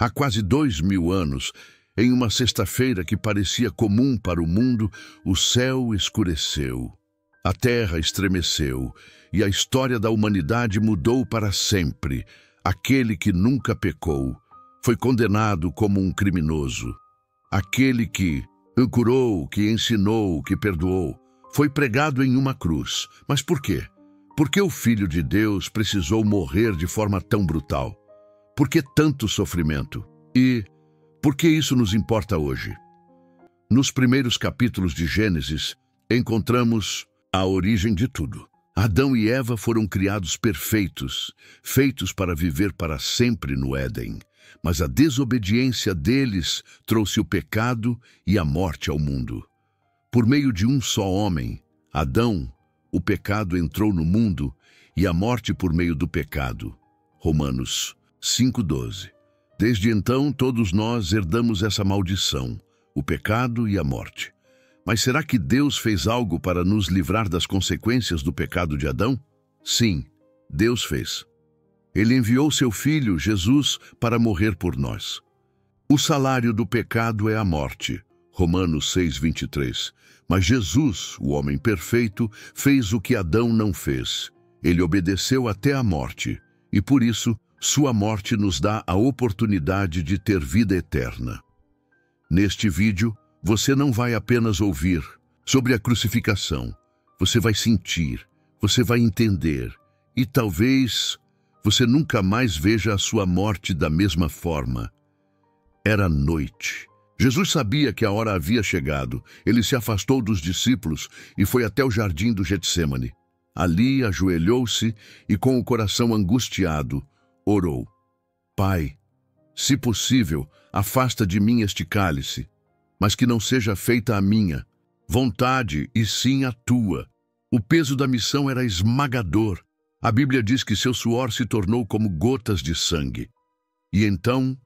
Há quase 2000 anos, em uma sexta-feira que parecia comum para o mundo, o céu escureceu, a terra estremeceu e a história da humanidade mudou para sempre. Aquele que nunca pecou foi condenado como um criminoso. Aquele que curou, que ensinou, que perdoou, foi pregado em uma cruz. Mas por quê? Por que o Filho de Deus precisou morrer de forma tão brutal? Por que tanto sofrimento? E por que isso nos importa hoje? Nos primeiros capítulos de Gênesis, encontramos a origem de tudo. Adão e Eva foram criados perfeitos, feitos para viver para sempre no Éden. Mas a desobediência deles trouxe o pecado e a morte ao mundo. Por meio de um só homem, Adão, o pecado entrou no mundo e a morte por meio do pecado. Romanos 5:12. Desde então, todos nós herdamos essa maldição, o pecado e a morte. Mas será que Deus fez algo para nos livrar das consequências do pecado de Adão? Sim, Deus fez. Ele enviou seu Filho, Jesus, para morrer por nós. O salário do pecado é a morte. Romanos 6:23. Mas Jesus, o homem perfeito, fez o que Adão não fez. Ele obedeceu até a morte, e por isso, sua morte nos dá a oportunidade de ter vida eterna. Neste vídeo, você não vai apenas ouvir sobre a crucificação. Você vai sentir, você vai entender, e talvez você nunca mais veja a sua morte da mesma forma. Era noite. Jesus sabia que a hora havia chegado. Ele se afastou dos discípulos e foi até o jardim do Getsêmani. Ali ajoelhou-se e, com o coração angustiado, orou. Pai, se possível, afasta de mim este cálice, mas que não seja feita a minha vontade, e sim a tua. O peso da missão era esmagador. A Bíblia diz que seu suor se tornou como gotas de sangue. E então,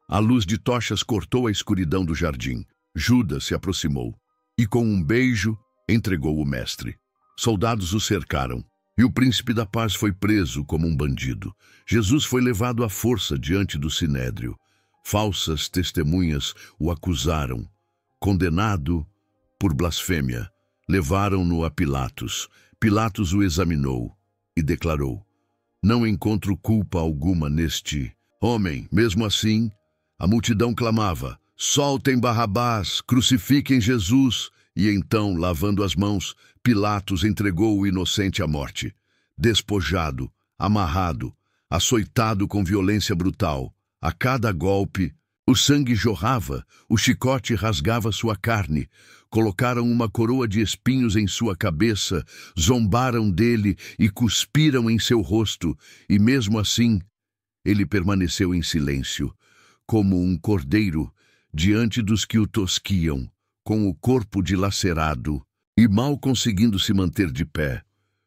a luz de tochas cortou a escuridão do jardim. Judas se aproximou e, com um beijo, entregou o mestre. Soldados o cercaram e o príncipe da paz foi preso como um bandido. Jesus foi levado à força diante do sinédrio. Falsas testemunhas o acusaram. Condenado por blasfêmia, levaram-no a Pilatos. Pilatos o examinou e declarou: não encontro culpa alguma neste homem. Mesmo assim, a multidão clamava: soltem Barrabás, crucifiquem Jesus. E então, lavando as mãos, Pilatos entregou o inocente à morte. Despojado, amarrado, açoitado com violência brutal. A cada golpe, o sangue jorrava, o chicote rasgava sua carne. Colocaram uma coroa de espinhos em sua cabeça, zombaram dele e cuspiram em seu rosto. E mesmo assim, ele permaneceu em silêncio, como um cordeiro diante dos que o tosquiam, com o corpo dilacerado e mal conseguindo se manter de pé.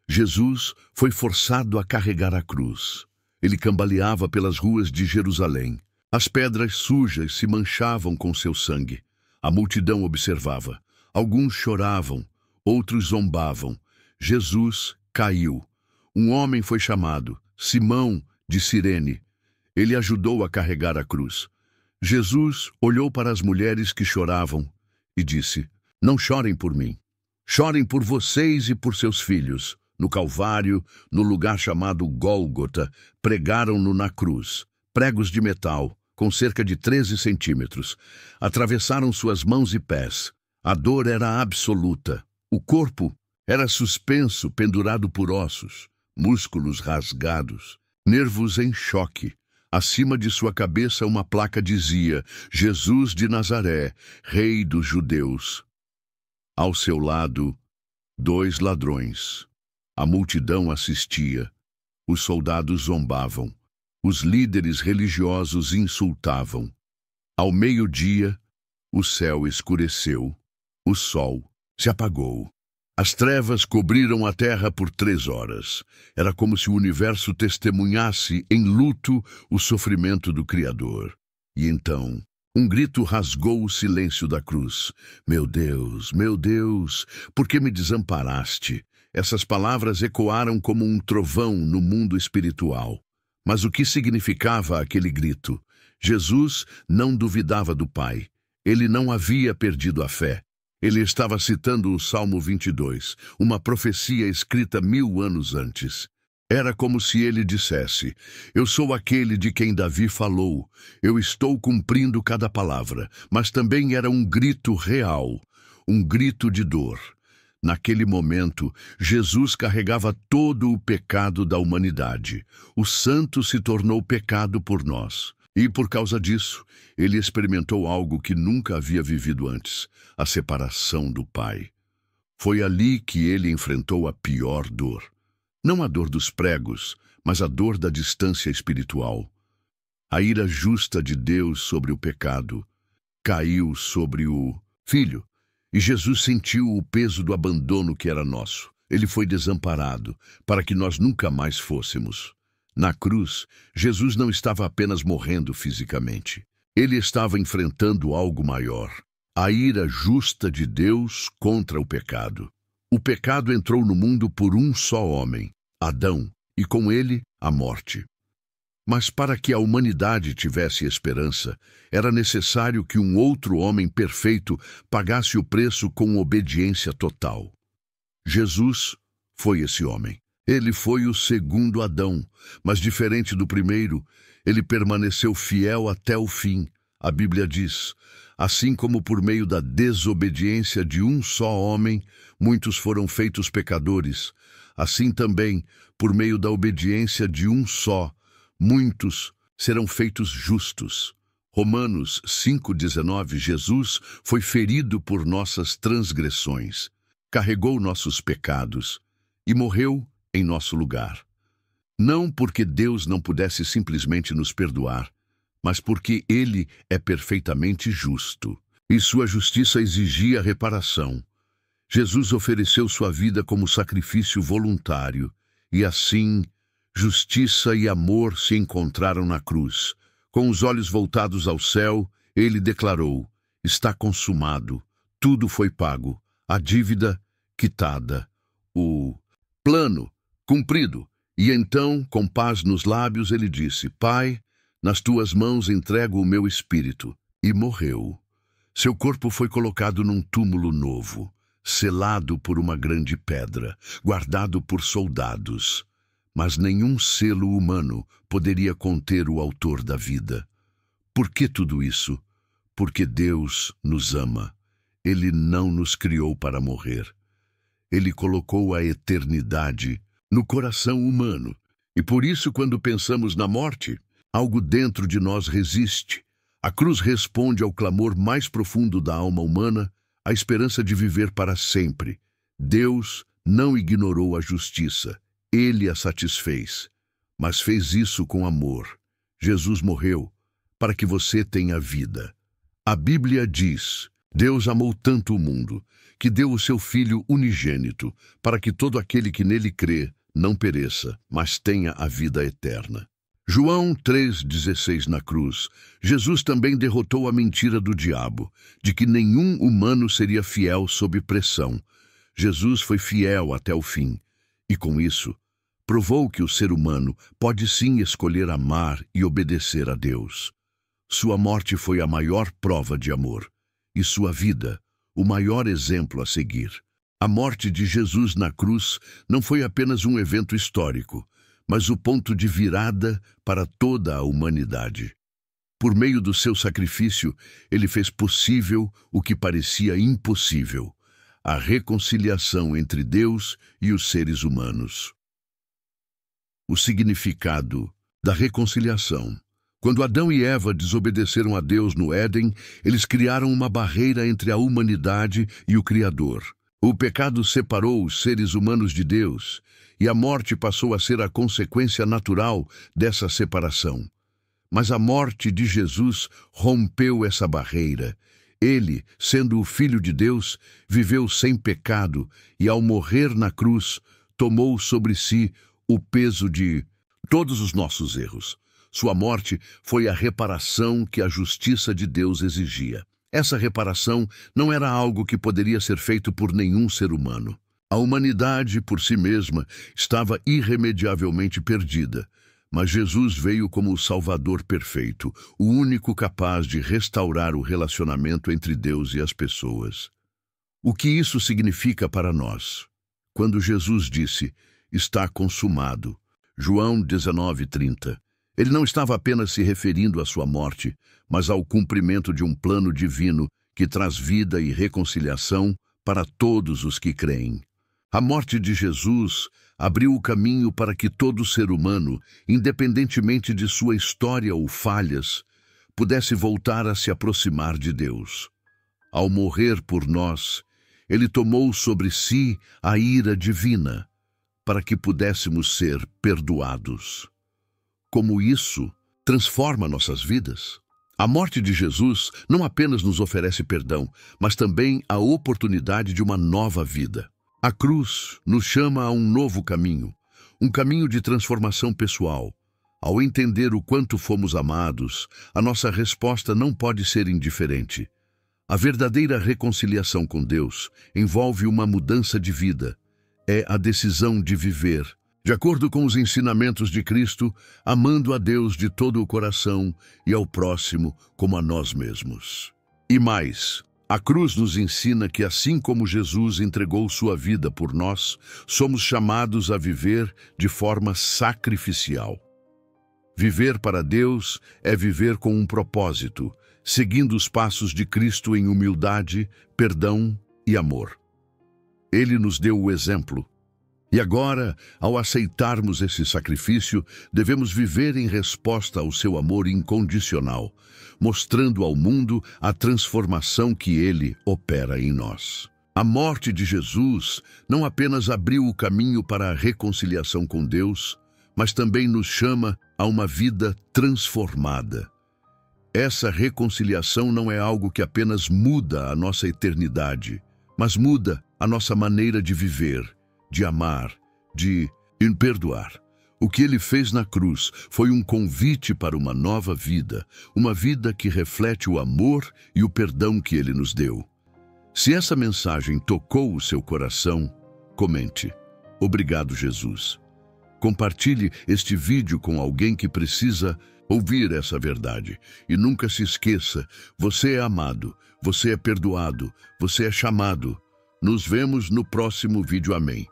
Jesus foi forçado a carregar a cruz. Ele cambaleava pelas ruas de Jerusalém. As pedras sujas se manchavam com seu sangue. A multidão observava. Alguns choravam, outros zombavam. Jesus caiu. Um homem foi chamado, Simão de Cirene. Ele ajudou a carregar a cruz. Jesus olhou para as mulheres que choravam e disse: não chorem por mim. Chorem por vocês e por seus filhos. No Calvário, no lugar chamado Gólgota, pregaram-no na cruz. Pregos de metal, com cerca de 13 centímetros. Atravessaram suas mãos e pés. A dor era absoluta. O corpo era suspenso, pendurado por ossos, músculos rasgados, nervos em choque. Acima de sua cabeça uma placa dizia: Jesus de Nazaré, Rei dos Judeus. Ao seu lado, 2 ladrões. A multidão assistia. Os soldados zombavam. Os líderes religiosos insultavam. Ao meio-dia, o céu escureceu. O sol se apagou. As trevas cobriram a terra por 3 horas. Era como se o universo testemunhasse em luto o sofrimento do Criador. E então, um grito rasgou o silêncio da cruz. Meu Deus, por que me desamparaste? Essas palavras ecoaram como um trovão no mundo espiritual. Mas o que significava aquele grito? Jesus não duvidava do Pai. Ele não havia perdido a fé. Ele estava citando o Salmo 22, uma profecia escrita 1000 anos antes. Era como se ele dissesse: eu sou aquele de quem Davi falou, eu estou cumprindo cada palavra. Mas também era um grito real, um grito de dor. Naquele momento, Jesus carregava todo o pecado da humanidade. O Santo se tornou pecado por nós. E por causa disso, ele experimentou algo que nunca havia vivido antes: a separação do Pai. Foi ali que ele enfrentou a pior dor. Não a dor dos pregos, mas a dor da distância espiritual. A ira justa de Deus sobre o pecado caiu sobre o Filho, e Jesus sentiu o peso do abandono que era nosso. Ele foi desamparado para que nós nunca mais fôssemos. Na cruz, Jesus não estava apenas morrendo fisicamente. Ele estava enfrentando algo maior: a ira justa de Deus contra o pecado. O pecado entrou no mundo por um só homem, Adão, e com ele, a morte. Mas para que a humanidade tivesse esperança, era necessário que um outro homem perfeito pagasse o preço com obediência total. Jesus foi esse homem. Ele foi o segundo Adão, mas diferente do primeiro, ele permaneceu fiel até o fim. A Bíblia diz: assim como por meio da desobediência de um só homem, muitos foram feitos pecadores, assim também, por meio da obediência de um só, muitos serão feitos justos. Romanos 5,19. Jesus foi ferido por nossas transgressões, carregou nossos pecados e morreu em nosso lugar. Não porque Deus não pudesse simplesmente nos perdoar, mas porque Ele é perfeitamente justo, e sua justiça exigia reparação. Jesus ofereceu sua vida como sacrifício voluntário, e assim, justiça e amor se encontraram na cruz. Com os olhos voltados ao céu, ele declarou: está consumado, tudo foi pago, a dívida quitada, o plano cumprido. E então, com paz nos lábios, ele disse: Pai, nas tuas mãos entrego o meu espírito. E morreu. Seu corpo foi colocado num túmulo novo, selado por uma grande pedra, guardado por soldados. Mas nenhum selo humano poderia conter o autor da vida. Por que tudo isso? Porque Deus nos ama. Ele não nos criou para morrer. Ele colocou a eternidade no coração humano. E por isso, quando pensamos na morte, algo dentro de nós resiste. A cruz responde ao clamor mais profundo da alma humana, a esperança de viver para sempre. Deus não ignorou a justiça. Ele a satisfez, mas fez isso com amor. Jesus morreu para que você tenha vida. A Bíblia diz: Deus amou tanto o mundo, que deu o seu Filho unigênito, para que todo aquele que nele crê não pereça, mas tenha a vida eterna. João 3,16. Na cruz, Jesus também derrotou a mentira do diabo, de que nenhum humano seria fiel sob pressão. Jesus foi fiel até o fim, e com isso, provou que o ser humano pode sim escolher amar e obedecer a Deus. Sua morte foi a maior prova de amor, e sua vida, o maior exemplo a seguir. A morte de Jesus na cruz não foi apenas um evento histórico, mas o ponto de virada para toda a humanidade. Por meio do seu sacrifício, ele fez possível o que parecia impossível: a reconciliação entre Deus e os seres humanos. O significado da reconciliação. Quando Adão e Eva desobedeceram a Deus no Éden, eles criaram uma barreira entre a humanidade e o Criador. O pecado separou os seres humanos de Deus, e a morte passou a ser a consequência natural dessa separação. Mas a morte de Jesus rompeu essa barreira. Ele, sendo o Filho de Deus, viveu sem pecado e, ao morrer na cruz, tomou sobre si o peso de todos os nossos erros. Sua morte foi a reparação que a justiça de Deus exigia. Essa reparação não era algo que poderia ser feito por nenhum ser humano. A humanidade, por si mesma, estava irremediavelmente perdida, Mas Jesus veio como o Salvador perfeito, o único capaz de restaurar o relacionamento entre Deus e as pessoas. O que isso significa para nós? Quando Jesus disse, está consumado, João 19:30, ele não estava apenas se referindo à sua morte, mas ao cumprimento de um plano divino que traz vida e reconciliação para todos os que creem. A morte de Jesus abriu o caminho para que todo ser humano, independentemente de sua história ou falhas, pudesse voltar a se aproximar de Deus. Ao morrer por nós, ele tomou sobre si a ira divina, para que pudéssemos ser perdoados. Como isso transforma nossas vidas? A morte de Jesus não apenas nos oferece perdão, mas também a oportunidade de uma nova vida. A cruz nos chama a um novo caminho, um caminho de transformação pessoal. Ao entender o quanto fomos amados, a nossa resposta não pode ser indiferente. A verdadeira reconciliação com Deus envolve uma mudança de vida. É a decisão de viver, de acordo com os ensinamentos de Cristo, amando a Deus de todo o coração e ao próximo como a nós mesmos. E mais, a cruz nos ensina que assim como Jesus entregou sua vida por nós, somos chamados a viver de forma sacrificial. Viver para Deus é viver com um propósito, seguindo os passos de Cristo em humildade, perdão e amor. Ele nos deu o exemplo. E agora, ao aceitarmos esse sacrifício, devemos viver em resposta ao seu amor incondicional, mostrando ao mundo a transformação que ele opera em nós. A morte de Jesus não apenas abriu o caminho para a reconciliação com Deus, mas também nos chama a uma vida transformada. Essa reconciliação não é algo que apenas muda a nossa eternidade, mas muda a nossa maneira de viver, de amar, de perdoar. O que ele fez na cruz foi um convite para uma nova vida, uma vida que reflete o amor e o perdão que ele nos deu. Se essa mensagem tocou o seu coração, comente. Obrigado, Jesus. Compartilhe este vídeo com alguém que precisa ouvir essa verdade. E nunca se esqueça, você é amado, você é perdoado, você é chamado. Nos vemos no próximo vídeo. Amém.